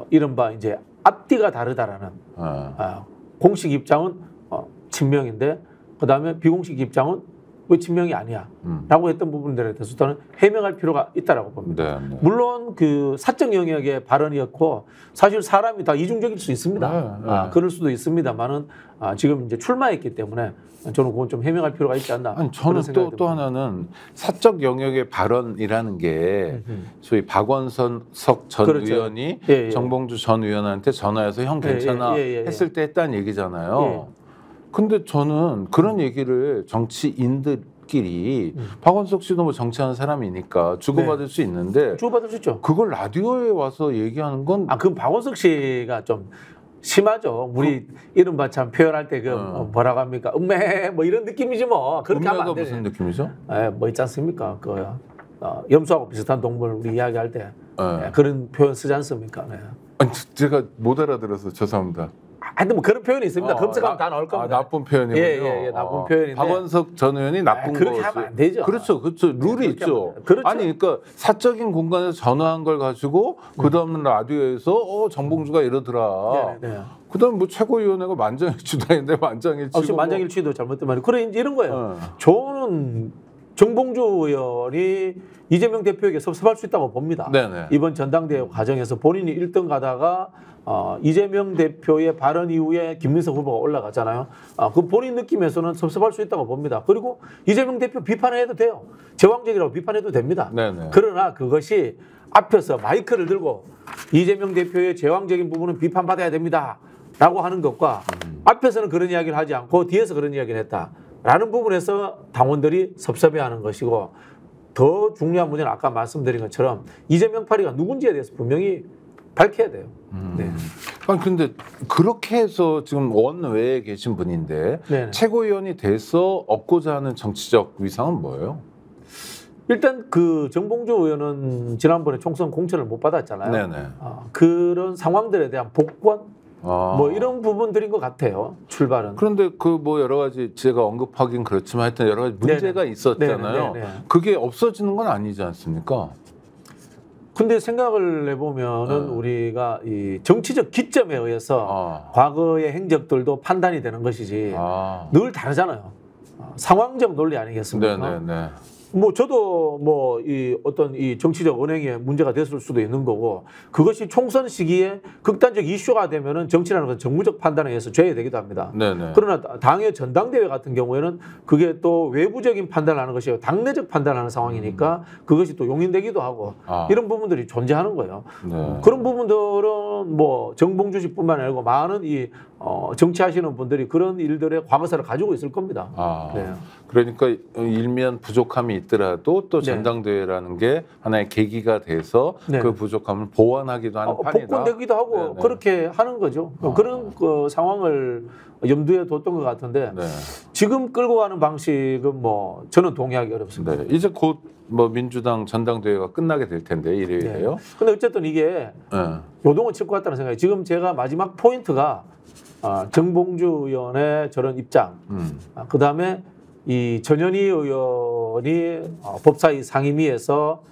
이른바 이제 앞뒤가 다르다라는 공식 입장은 친명인데 그다음에 비공식 입장은 왜 친명이 아니야 라고 했던 부분들에 대해서 저는 해명할 필요가 있다고 봅니다. 물론 그 사적 영역의 발언이었고 사실 사람이 다 이중적일 수 있습니다. 그럴 수도 있습니다만은 지금 이제 출마했기 때문에 저는 그건 좀 해명할 필요가 있지 않나. 저는 또 하나는 사적 영역의 발언이라는 게 소위 박원석 전 의원이 정봉주 전 의원한테 전화해서 형 괜찮아 했을 때 했다는 얘기잖아요. 근데 저는 그런 얘기를 정치인들끼리 박원석 씨도 뭐 정치하는 사람이니까 주고받을 수 있는데 주고받을 수 있죠. 그걸 라디오에 와서 얘기하는 건 그럼 박원석 씨가 좀 심하죠. 우리 이른바 참 표현할 때 그 뭐라고 합니까? 음메 뭐 이런 느낌이지 뭐. 그렇게 하면 안 돼. 무슨 느낌이죠? 뭐 있지 않습니까? 그 염소하고 비슷한 동물 우리 이야기할 때 그런 표현 쓰지 않습니까? 네. 아니, 제가 못 알아들어서 죄송합니다. 하여튼 뭐 그런 표현이 있습니다. 검색하면 다 나올 겁니다. 나쁜 표현이군요. 예, 나쁜 표현인데. 박원석 전 의원이 나쁜 거. 그렇게 하면 안 되죠. 그렇죠. 룰이 있죠. 그렇죠. 아니, 그러니까 사적인 공간에서 전화한 걸 가지고 그 다음 라디오에서 정봉주가 이러더라. 네. 그다음 뭐 최고위원회가 만장일치도 아닌데 만장일치고. 혹시 만장일치도 잘못된 말이 그래 이제 이런 거예요. 저는 정봉주 의원이 이재명 대표에게 섭섭할 수 있다고 봅니다. 네네. 이번 전당대회 과정에서 본인이 1등 가다가 이재명 대표의 발언 이후에 김민석 후보가 올라가잖아요. 그 본인 느낌에서는 섭섭할 수 있다고 봅니다. 그리고 이재명 대표 비판해도 돼요. 제왕적이라고 비판해도 됩니다. 네네. 그러나 그것이 앞에서 마이크를 들고 이재명 대표의 제왕적인 부분은 비판받아야 됩니다. 라고 하는 것과 앞에서는 그런 이야기를 하지 않고 뒤에서 그런 이야기를 했다. 라는 부분에서 당원들이 섭섭해하는 것이고 더 중요한 문제는 아까 말씀드린 것처럼 이재명 파리가 누군지에 대해서 분명히 밝혀야 돼요. 네. 아니 근데 그렇게 해서 지금 원외에 계신 분인데 네네. 최고위원이 돼서 얻고자 하는 정치적 위상은 뭐예요? 일단 그 정봉주 의원은 지난번에 총선 공천을 못 받았잖아요. 네네. 그런 상황들에 대한 복권 뭐 이런 부분들인 것 같아요. 출발은. 그런데 그 뭐 여러 가지 제가 언급하긴 그렇지만 하여튼 여러 가지 문제가 네네. 있었잖아요. 네네. 그게 없어지는 건 아니지 않습니까? 근데 생각을 해보면은 우리가 이 정치적 기점에 의해서 과거의 행적들도 판단이 되는 것이지 늘 다르잖아요. 상황적 논리 아니겠습니까? 네네네. 뭐 저도 뭐 이 어떤 이 정치적 언행에 문제가 됐을 수도 있는 거고 그것이 총선 시기에 극단적 이슈가 되면은 정치라는 건 정무적 판단에 의해서 제외되기도 합니다. 네네. 그러나 당의 전당대회 같은 경우에는 그게 또 외부적인 판단을 하는 것이요 당내적 판단을 하는 상황이니까 그것이 또 용인되기도 하고 이런 부분들이 존재하는 거예요. 네. 그런 부분들은 뭐 정봉주 씨뿐만 아니고 많은 이 정치하시는 분들이 그런 일들의 과거사를 가지고 있을 겁니다. 네. 그러니까 일면 부족함이 있더라도 또 전당대회라는 게 하나의 계기가 돼서 그 부족함을 보완하기도 하는 판이다. 복권되기도 하고 네네. 그렇게 하는 거죠. 그런 그 상황을 염두에 뒀던 것 같은데 지금 끌고 가는 방식은 뭐 저는 동의하기 어렵습니다. 네. 이제 곧 뭐 민주당 전당대회가 끝나게 될 텐데 일요일에요. 근데 어쨌든 이게 요동을 칠 것 같다는 생각이 지금 제가 마지막 포인트가 정봉주 의원의 저런 입장 그다음에 이 전현희 의원이 법사위 상임위에서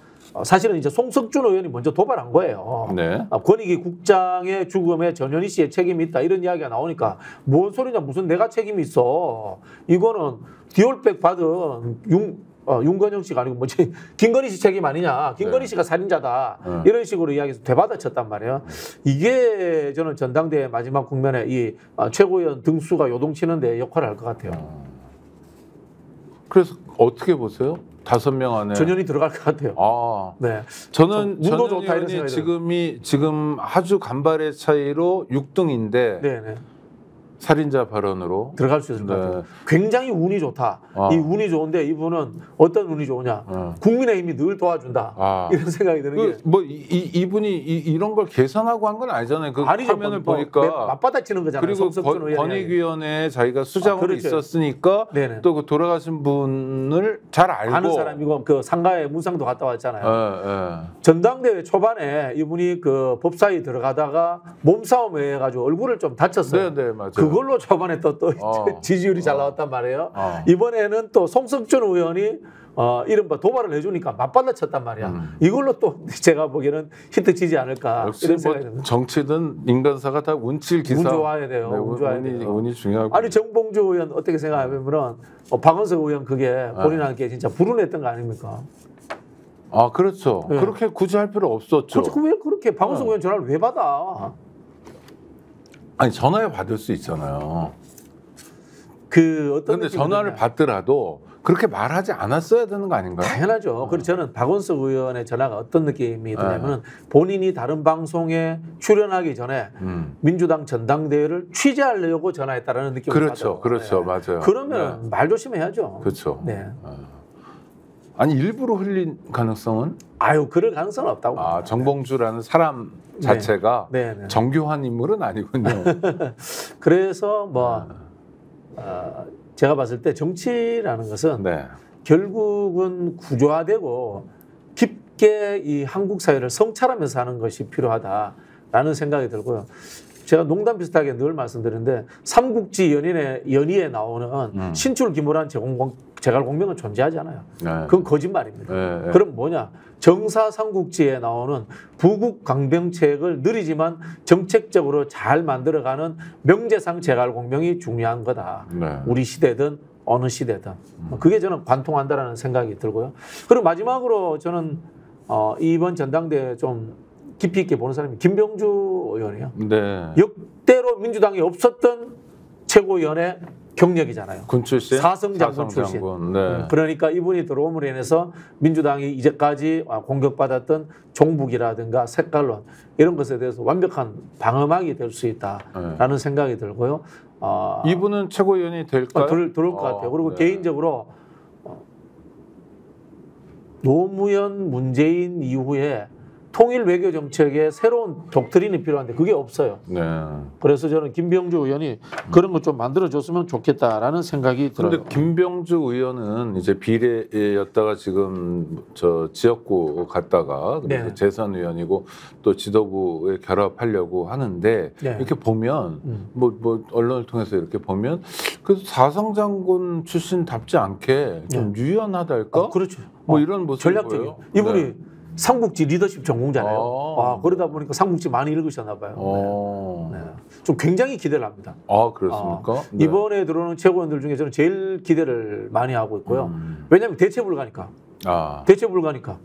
사실은 이제 송석준 의원이 먼저 도발한 거예요. 네. 권익위 국장의 죽음에 전현희 씨의 책임이 있다 이런 이야기가 나오니까 뭔 소리냐 무슨 내가 책임이 있어. 이거는 디올백 받은 윤건영 씨가 아니고 뭐지 김건희 씨 책임 아니냐. 김건희 씨가 살인자다. 이런 식으로 이야기해서 되받아쳤단 말이에요. 이게 저는 전당대회 마지막 국면에 이 최고위원 등수가 요동치는 데 역할을 할 것 같아요. 그래서 어떻게 보세요? 5명 안에 전현희 들어갈 것 같아요. 네. 저는 운도 전현희 좋다 이런 의원이 생각이 지금 아주 간발의 차이로 6등인데 네네. 살인자 발언으로 들어갈 수 있을 것 같아요. 굉장히 운이 좋다. 이 운이 좋은데 이분은 어떤 운이 좋으냐. 국민의힘이 늘 도와준다. 이런 생각이 드는 게. 뭐 이분이 이런 걸 계산하고 한 건 아니잖아요. 그 아니죠. 화면을 보니까 맞받아치는 거잖아요. 그리고 권익위원회에 자기가 수장으로 그렇죠. 있었으니까 또 그 돌아가신 분을 잘 알고 아는 사람이고 그 상가에 문상도 갔다 왔잖아요. 전당대회 초반에 이분이 그 법사위 들어가다가 몸싸움에 해가지고 얼굴을 좀 다쳤어요. 네, 맞아요. 그걸로 초반에 또 지지율이 잘 나왔단 말이에요. 이번에는 또 송석준 의원이 이른바 도발을 해주니까 맞받아쳤단 말이야. 이걸로 또 제가 보기에는 히트 치지 않을까 역시 이런 생각이 듭니다. 정치든 인간사가 다 운칠 기사. 운 좋아야 돼요. 운 좋아야 돼요. 운이 중요하고. 아니 정봉주 의원 어떻게 생각하면 박원석 의원 그게 본인한테 진짜 불운했던 거 아닙니까? 그렇죠. 그렇게 굳이 할 필요 없었죠. 그렇죠. 왜 그렇게 박원석 의원 전화를 왜 받아? 아니 전화를 받을 수 있잖아요. 어떤 근데 전화를 받더라도 그렇게 말하지 않았어야 되는 거 아닌가요? 당연하죠. 그래서 저는 박원석 의원의 전화가 어떤 느낌이 드냐면 본인이 다른 방송에 출연하기 전에 민주당 전당대회를 취재하려고 전화했다라는 느낌을 그렇죠. 받아요. 맞아요. 그러면 말 조심해야죠. 그렇죠. 네. 아니 일부러 흘린 가능성은? 아유, 그럴 가능성은 없다고. 정봉주라는 사람 자체가 네. 정교한 인물은 아니군요. 그래서 뭐 제가 봤을 때 정치라는 것은 네. 결국은 구조화되고 깊게 이 한국 사회를 성찰하면서 하는 것이 필요하다라는 생각이 들고요. 제가 농담 비슷하게 늘 말씀드리는데 삼국지 연의에 나오는 신출 기모란 제갈공명은 존재하지 않아요. 네. 그건 거짓말입니다. 네. 그럼 뭐냐? 정사 삼국지에 나오는 부국 강병책을 느리지만 정책적으로 잘 만들어가는 명제상 제갈공명이 중요한 거다. 네. 우리 시대든 어느 시대든. 그게 저는 관통한다라는 생각이 들고요. 그리고 마지막으로 저는 이번 전당대회 좀 깊이 있게 보는 사람이 김병주 의원이에요. 네. 역대로 민주당에 없었던 최고위원의 경력이잖아요. 군 출신? 사성장군 출신. 네. 그러니까 이분이 들어옴으로 인해서 민주당이 이제까지 공격받았던 종북이라든가 색깔론 이런 것에 대해서 완벽한 방어막이 될 수 있다라는 생각이 들고요. 이분은 최고위원이 될까요? 들을 것 같아요. 그리고 네. 개인적으로 노무현, 문재인 이후에 통일 외교 정책에 새로운 독트린이 필요한데 그게 없어요. 네. 그래서 저는 김병주 의원이 그런 거 좀 만들어줬으면 좋겠다라는 생각이 들어요. 그런데 김병주 의원은 이제 비례였다가 지금 저 지역구 갔다가 그래서 재선 의원이고 또 지도부에 결합하려고 하는데 이렇게 보면 뭐 언론을 통해서 이렇게 보면 그 사성장군 출신답지 않게 좀 유연하달까? 그렇죠. 뭐 이런 모습이 전략적인. 보여요. 이분이 삼국지 리더십 전공자네요. 그러다 보니까 삼국지 많이 읽으셨나 봐요. 네. 좀 굉장히 기대를 합니다. 그렇습니까? 네. 이번에 들어오는 최고위원들 중에 저는 제일 기대를 많이 하고 있고요. 왜냐하면 대체 불가니까. 대체 불가니까.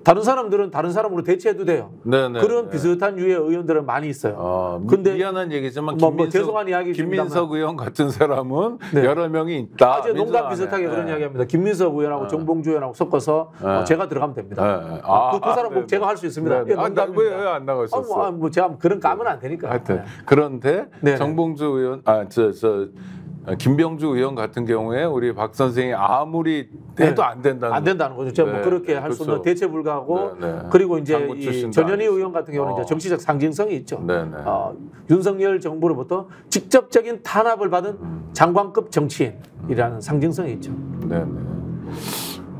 다른 사람들은 다른 사람으로 대체해도 돼요. 그런 비슷한 유의 의원들은 많이 있어요. 근데 미안한 얘기지만 죄송한 김민석 의원 같은 사람은 여러 명이 있다. 아주 농담 비슷하게 그런 이야기합니다. 김민석 의원하고 정봉주 의원하고 섞어서 제가 들어가면 됩니다. 그 사람 꼭 제가 할 수 있습니다. 왜 안 나가 있었어? 뭐 제가 그런 까면 안 되니까. 하여튼 그런데 정봉주 의원, 김병주 의원 같은 경우에 우리 박 선생이 아무리 해도 안 된다는 거죠. 제가 뭐 그렇게 할 수 없는 대체 불가하고 그리고 이제 이 전현희 의원 같은 경우는 이제 정치적 상징성이 있죠. 윤석열 정부로부터 직접적인 탄압을 받은 장관급 정치인이라는 상징성이 있죠.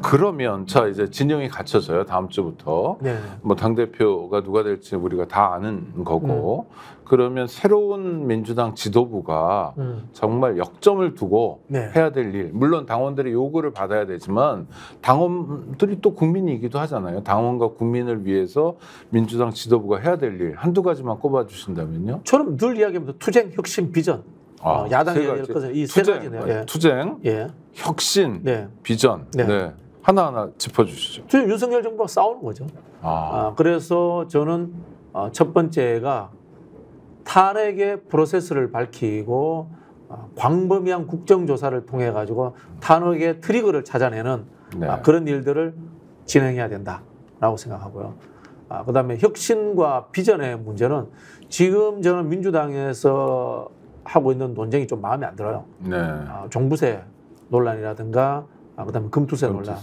그러면 이제 진영이 갖춰져요. 다음 주부터. 뭐 당대표가 누가 될지 우리가 다 아는 거고. 그러면 새로운 민주당 지도부가 정말 역점을 두고 해야 될 일. 물론 당원들의 요구를 받아야 되지만 당원들이 또 국민이기도 하잖아요. 당원과 국민을 위해서 민주당 지도부가 해야 될 일. 한두 가지만 꼽아주신다면요. 저는 늘 이야기합니다. 투쟁, 혁신, 비전. 야당이 해야 될 것은 이 세 가지네요. 투쟁, 혁신, 비전. 하나하나 짚어주시죠. 지금 윤석열 정부가 싸우는 거죠. 그래서 저는 첫 번째가 탄핵의 프로세스를 밝히고 광범위한 국정조사를 통해 가지고 탄핵의 트리거를 찾아내는 그런 일들을 진행해야 된다라고 생각하고요. 그다음에 혁신과 비전의 문제는 지금 저는 민주당에서 하고 있는 논쟁이 좀 마음에 안 들어요. 종부세 논란이라든가 그다음에 금투세 논란.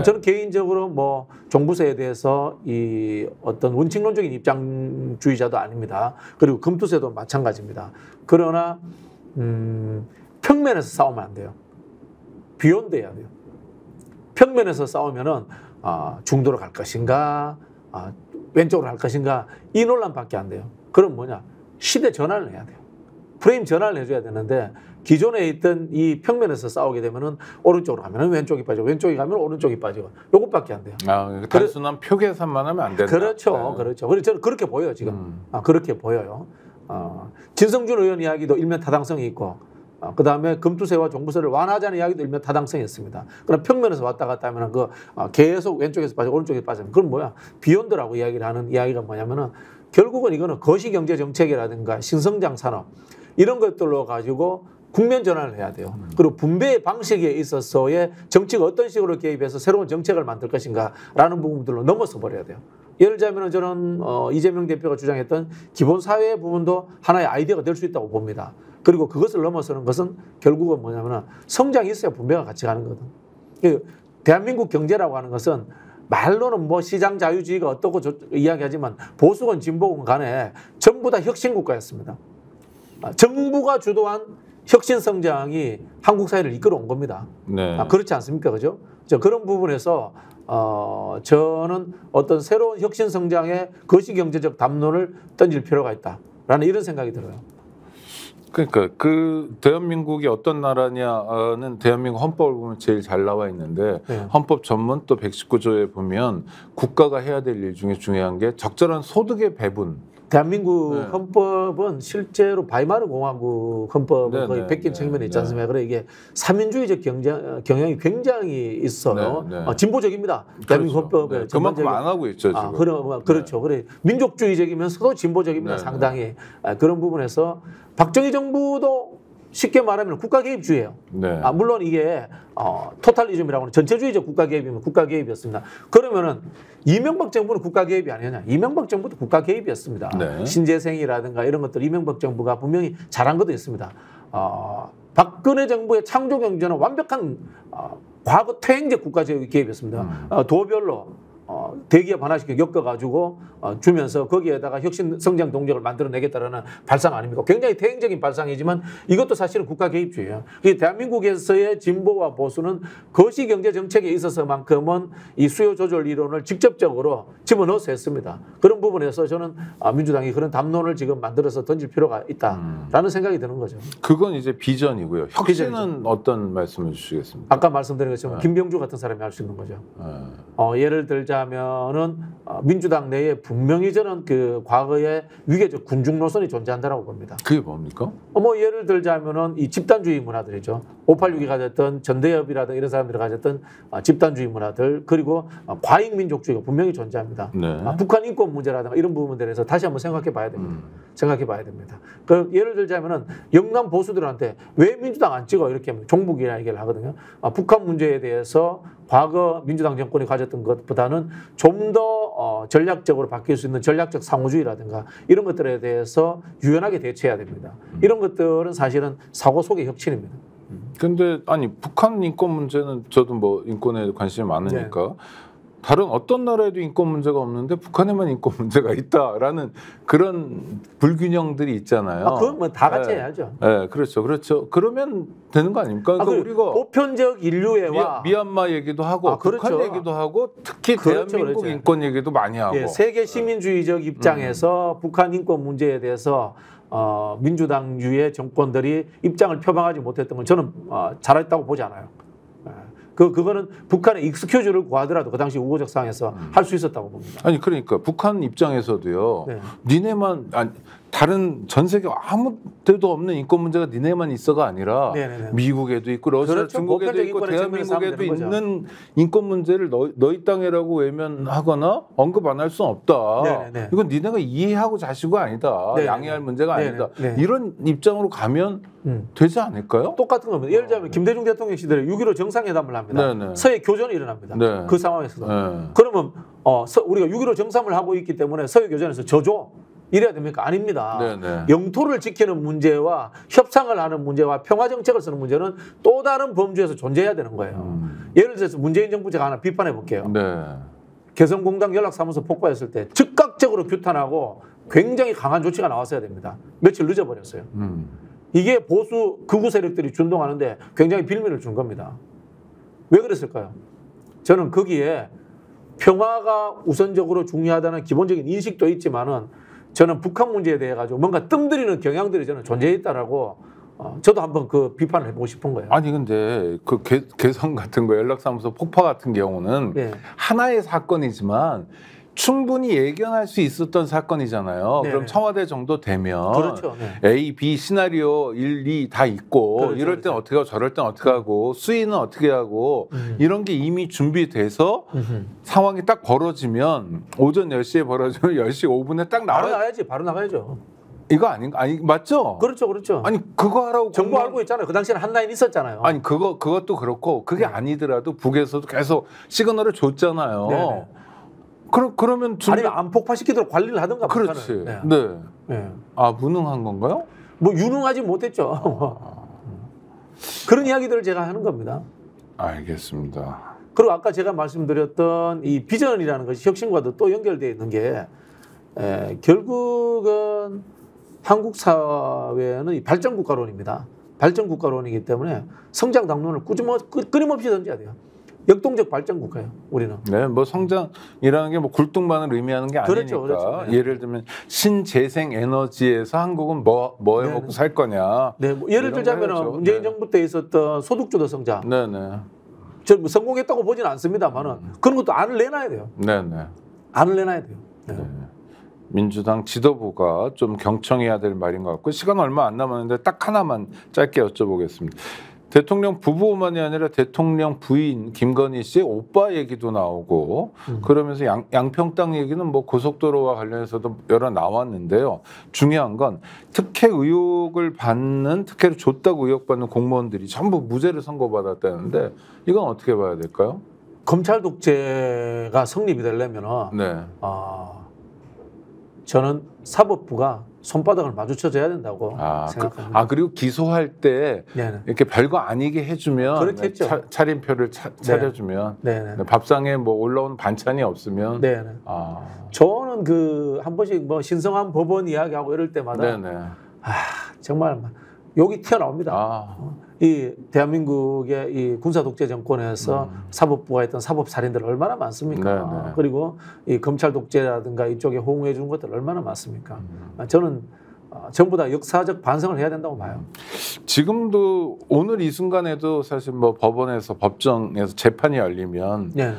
저는 개인적으로 뭐 종부세에 대해서 이 어떤 원칙론적인 입장주의자도 아닙니다. 그리고 금투세도 마찬가지입니다. 그러나 평면에서 싸우면 안 돼요. 비욘드해야 돼요. 평면에서 싸우면은 중도로 갈 것인가, 왼쪽으로 갈 것인가 이 논란밖에 안 돼요. 그럼 뭐냐? 시대 전환을 해야 돼요. 프레임 전환을 해줘야 되는데 기존에 있던 이 평면에서 싸우게 되면은 오른쪽으로 가면은 왼쪽이 빠지고 왼쪽이 가면 오른쪽이 빠지고 요것밖에 안 돼요. 단순한 표 계산만 하면 안 된다. 그렇죠. 그래서 저는 그렇게 보여요 지금. 그렇게 보여요. 진성준 의원 이야기도 일면 타당성이 있고, 그 다음에 금투세와 종부세를 완화하자는 이야기도 일면 타당성이 있습니다. 그럼 평면에서 왔다 갔다 하면은 계속 왼쪽에서 빠지고 오른쪽에서 빠지면 그건 뭐야? 비욘드라고 이야기를 하는 이야기가 뭐냐면은 결국은 이거는 거시경제 정책이라든가 신성장 산업 이런 것들로 가지고 국면 전환을 해야 돼요. 그리고 분배의 방식에 있어서의 정치가 어떤 식으로 개입해서 새로운 정책을 만들 것인가라는 부분들로 넘어서 버려야 돼요. 예를 들자면 저는 이재명 대표가 주장했던 기본사회 부분도 하나의 아이디어가 될 수 있다고 봅니다. 그리고 그것을 넘어서는 것은 결국은 뭐냐면 성장이 있어야 분배가 같이 가는 거거든. 대한민국 경제라고 하는 것은 말로는 뭐 시장 자유주의가 어떻고 이야기하지만 보수건 진보건 간에 전부 다 혁신국가였습니다. 정부가 주도한 혁신 성장이 한국 사회를 이끌어온 겁니다. 네. 그렇지 않습니까? 그죠? 그런 부분에서 저는 어떤 새로운 혁신 성장의 거시경제적 담론을 던질 필요가 있다라는 이런 생각이 들어요. 그러니까 그 대한민국이 어떤 나라냐는 대한민국 헌법을 보면 제일 잘 나와 있는데 네. 헌법 전문 또 119조에 보면 국가가 해야 될 일 중에 중요한 게 적절한 소득의 배분. 대한민국 네. 헌법은 실제로 바이마르 공화국 헌법은 네, 거의 네, 베낀 네, 측면이 있지 네. 않습니까? 그래 이게 삼민주의적 경향이 굉장히 있어요. 네, 네. 진보적입니다. 대한민국 그렇죠. 헌법에 네, 그만큼 안 하고 있죠 지금. 그렇죠. 그래 민족주의적이면서도 진보적입니다. 네, 상당히 그런 부분에서 박정희 정부도 쉽게 말하면 국가 개입주의예요. 네. 물론 이게 토탈리즘이라고 하는 전체주의적 국가 개입이면 국가 개입이었습니다. 그러면은 이명박 정부는 국가 개입이 아니었냐? 이명박 정부도 국가 개입이었습니다. 네. 신재생이라든가 이런 것들 이명박 정부가 분명히 잘한 것도 있습니다. 박근혜 정부의 창조 경제는 완벽한 과거 퇴행적 국가 개입이었습니다. 도별로 대기업 하나씩 엮어가지고 주면서 거기에다가 혁신 성장 동력을 만들어내겠다라는 발상 아닙니까? 굉장히 대행적인 발상이지만 이것도 사실은 국가 개입주의예요. 대한민국에서의 진보와 보수는 거시경제 정책에 있어서만큼은 이 수요 조절 이론을 직접적으로 집어넣어서 했습니다. 그런 부분에서 저는 민주당이 그런 담론을 지금 만들어서 던질 필요가 있다라는 생각이 드는 거죠. 그건 이제 비전이고요. 혁신은 비전이죠. 어떤 말씀을 주시겠습니까? 아까 말씀드린 것처럼 김병주 같은 사람이 할 수 있는 거죠. 예를 들자면은 민주당 내에 분명히 저는 그 과거에 위계적 군중 노선이 존재한다라고 봅니다. 그게 뭡니까? 예를 들자면은 이 집단주의 문화들이죠. 586이 가졌던 전대협이라든 이런 사람들이 가졌던 집단주의 문화들 그리고 과잉 민족주의가 분명히 존재합니다. 네. 북한 인권 문제라든가 이런 부분들에서 다시 한번 생각해 봐야 됩니다. 생각해 봐야 됩니다. 그 예를 들자면은 영남 보수들한테 왜 민주당 안 찍어 이렇게 하면 종북이라는 얘기를 하거든요. 북한 문제에 대해서 과거 민주당 정권이 가졌던 것보다는 좀 더 전략적으로 바뀔 수 있는 전략적 상호주의라든가 이런 것들에 대해서 유연하게 대처해야 됩니다. 이런 것들은 사실은 사고 속의 혁신입니다. 근데 아니 북한 인권 문제는 저도 뭐 인권에 관심이 많으니까 다른 어떤 나라에도 인권 문제가 없는데 북한에만 인권 문제가 있다라는 그런 불균형들이 있잖아요. 그건 뭐 다 같이 해야죠. 네, 그렇죠, 그렇죠. 그러면 되는 거 아닙니까? 그러니까 우리가 보편적 인류애와 미얀마 얘기도 하고 북한 그렇죠. 얘기도 하고 특히 그렇죠, 대한민국 그렇죠. 인권 얘기도 많이 하고. 세계 시민주의적 입장에서 북한 인권 문제에 대해서 민주당주의 정권들이 입장을 표방하지 못했던 건 저는 잘했다고 보지 않아요. 그거는 북한의 익스큐즈를 구하더라도 그 당시 우호적 상황에서 할 수 있었다고 봅니다. 아니 그러니까 북한 입장에서도요. 네. 니네만 다른 전 세계 아무 데도 없는 인권 문제가 니네만 있어가 아니라 네네네. 미국에도 있고 러시아, 그렇죠. 중국에도 보편적 있고 인권의 측면에서 하면 대한민국에도 되는 거죠. 있는 인권 문제를 너희 땅이라고 외면하거나 언급 안 할 수는 없다. 네네네. 이건 니네가 이해하고 자시고 아니다. 네네네. 양해할 문제가 아니다. 네네. 이런 입장으로 가면 되지 않을까요? 똑같은 겁니다. 예를 들자면 김대중 대통령 시대에 6.15 정상회담을 합니다. 네네. 서해 교전이 일어납니다. 네. 그 상황에서도. 네. 그러면 우리가 6.15 정상을 하고 있기 때문에 서해 교전에서 져줘. 이래야 됩니까? 아닙니다. 네네. 영토를 지키는 문제와 협상을 하는 문제와 평화 정책을 쓰는 문제는 또 다른 범주에서 존재해야 되는 거예요. 예를 들어서 문재인 정부 제가 하나 비판해 볼게요. 네. 개성공단 연락사무소 폭파했을 때 즉각적으로 규탄하고 굉장히 강한 조치가 나왔어야 됩니다. 며칠 늦어버렸어요. 이게 보수 극우 세력들이 준동하는데 굉장히 빌미를 준 겁니다. 왜 그랬을까요? 저는 거기에 평화가 우선적으로 중요하다는 기본적인 인식도 있지만은 저는 북한 문제에 대해 가지고 뭔가 뜸들이는 경향들이 저는 존재했다라고 저도 한번 그 비판을 해보고 싶은 거예요. 아니 근데 그 개성 같은 거 연락사무소 폭파 같은 경우는 하나의 사건이지만 충분히 예견할 수 있었던 사건이잖아요. 네네. 그럼 청와대 정도 되면 그렇죠. A, B 시나리오 1, 2 다 있고 그렇죠, 이럴 땐 그렇죠. 어떻게 하고 저럴 땐 어떻게 하고 수위는 어떻게 하고 이런 게 이미 준비돼서 상황이 딱 벌어지면 오전 10시에 벌어지면 10시 5분에 딱 바로 나와. 나가야지. 바로 나가야죠. 이거 아닌가? 아니 맞죠? 그렇죠. 그렇죠. 아니 그거 하라고 정부 알고 있잖아요. 그 당시에는 한라인 있었잖아요. 아니 그것도 그렇고 그게 아니더라도 북에서도 계속 시그널을 줬잖아요. 네네. 그러면 아니면 안 폭파시키도록 관리를 하든가. 그렇지. 북한은. 네. 네. 아 무능한 건가요? 뭐 유능하지 못했죠. 그런 이야기들을 제가 하는 겁니다. 알겠습니다. 그리고 아까 제가 말씀드렸던 이 비전이라는 것이 혁신과도 또 연결되어 있는 게 결국은 한국 사회는 이 발전 국가론입니다. 발전 국가론이기 때문에 성장 당론을 끊임없이 던져야 돼요. 역동적 발전 국가예요, 우리는. 네, 뭐 성장이라는 게 뭐 굴뚝만을 의미하는 게 아니니까. 그렇죠, 그렇죠. 네. 예를 들면 신재생 에너지에서 한국은 뭐 해 먹고 살 거냐. 네, 뭐 예를 들자면 문재인 정부 때 있었던 소득주도 성장. 네, 네. 저 뭐 성공했다고 보지는 않습니다만은 그런 것도 안을 내놔야 돼요. 네, 네. 안을 내놔야 돼요. 네. 네. 민주당 지도부가 좀 경청해야 될 말인 것 같고 시간 얼마 안 남았는데 딱 하나만 짧게 여쭤보겠습니다. 대통령 부부만이 아니라 대통령 부인 김건희 씨의 오빠 얘기도 나오고 그러면서 양평 얘기는 뭐 고속도로와 관련해서도 여러 나왔는데요. 중요한 건 특혜 의혹을 받는 특혜를 줬다고 의혹받는 공무원들이 전부 무죄를 선고받았다는데 이건 어떻게 봐야 될까요? 검찰 독재가 성립이 되려면은 네. 저는 사법부가 손바닥을 마주쳐줘야 된다고 생각합니다. 그리고 기소할 때 네네. 이렇게 별거 아니게 해주면 그렇겠죠. 차림표를 차려주면 네네. 밥상에 뭐 올라온 반찬이 없으면 네네. 저는 그 한 번씩 뭐 신성한 법원 이야기하고 이럴 때마다 네네. 정말 욕이 튀어나옵니다. 이 대한민국의 이 군사 독재 정권에서 사법부가 했던 사법 살인들 얼마나 많습니까? 네네. 그리고 이 검찰 독재라든가 이쪽에 호응해 준 것들 얼마나 많습니까? 저는 전부 다 역사적 반성을 해야 된다고 봐요. 지금도 오늘 이 순간에도 사실 뭐 법원에서 법정에서 재판이 열리면 네.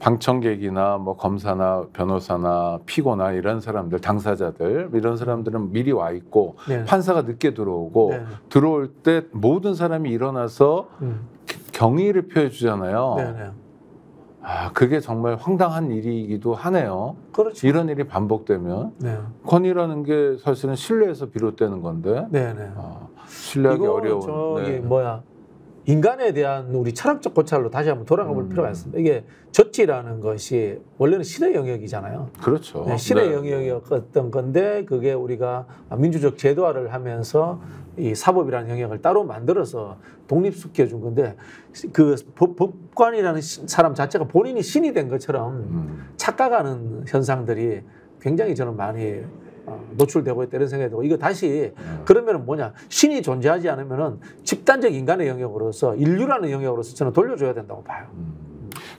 방청객이나 뭐 검사나 변호사나 피고나 이런 사람들 당사자들 이런 사람들은 미리 와 있고 네. 판사가 늦게 들어오고 네. 들어올 때 모든 사람이 일어나서 경의를 표해 주잖아요. 네. 그게 정말 황당한 일이기도 하네요. 그렇죠. 이런 일이 반복되면 네. 권위라는 게 사실은 신뢰에서 비롯되는 건데 네네. 신뢰하기 어려운. 저기 인간에 대한 우리 철학적 고찰로 다시 한번 돌아가 볼 필요가 있습니다. 이게 저치라는 것이 원래는 신의 영역이잖아요. 그렇죠. 네, 신의 영역이었던 건데 그게 우리가 민주적 제도화를 하면서 이 사법이라는 영역을 따로 만들어서 독립시켜 준 건데 그 법관이라는 사람 자체가 본인이 신이 된 것처럼 착각하는 현상들이 굉장히 저는 많이 노출되고 있다 이런 생각이 들고 이거 다시 그러면은 뭐냐 신이 존재하지 않으면은 집단적 인간의 영역으로서 인류라는 영역으로서 저는 돌려줘야 된다고 봐요.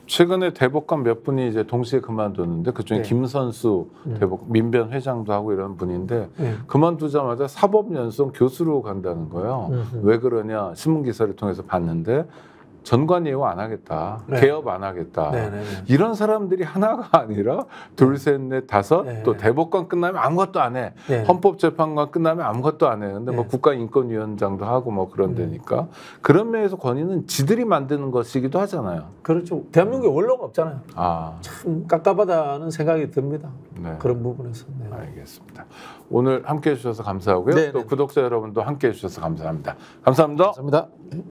최근에 대법관 몇 분이 이제 동시에 그만뒀는데 그중에 네. 김선수 민변 회장도 하고 이런 분인데 그만두자마자 사법연수원 교수로 간다는 거예요. 왜 그러냐 신문 기사를 통해서 봤는데 전관 예우 안 하겠다. 네. 개업 안 하겠다. 네네네. 이런 사람들이 하나가 아니라 둘, 셋, 넷, 다섯 네. 또 대법관 끝나면 아무것도 안 해. 네. 헌법재판관 끝나면 아무것도 안 해. 근데 뭐 네. 국가인권위원장도 하고 뭐 그런 데니까 그런 면에서 권위는 지들이 만드는 것이기도 하잖아요. 그렇죠. 대한민국에 원로가 없잖아요. 아, 참 깝깝하다는 생각이 듭니다. 네. 그런 부분에서. 네. 알겠습니다. 오늘 함께해 주셔서 감사하고요. 네, 또 네. 구독자 여러분도 함께해 주셔서 감사합니다. 감사합니다. 감사합니다.